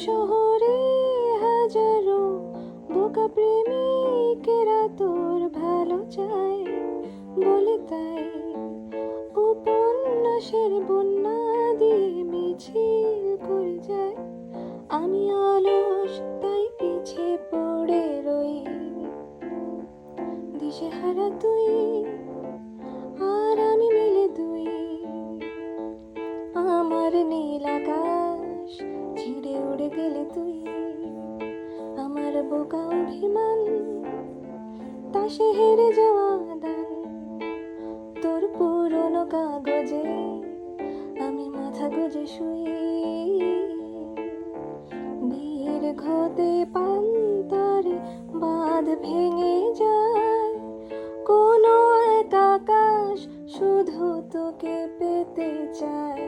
শহরে হাজারো বোকা প্রেমিকেরা তোর ভালো চায় বলে, তাই উপন্যাসের বন্যা দিয়ে মিছিল করে যায়। আমি অলস তাই পিছে পড়ে রই, দিশেহারা তুই আর আমি মিলে দুই। আমার নীল আকাশ ছিঁড়ে উড়ে গেলে তুই, আমার বোকা অভিমান তাসে হেরে যাওয়া দান। তোর পুরনো কাগজে আমি মাথা গুজে শুই, দীর্ঘতে পান্তারে বাঁধ ভেঙে যায়। কোনো এক আকাশ শুধু তোকে পেতে চায়।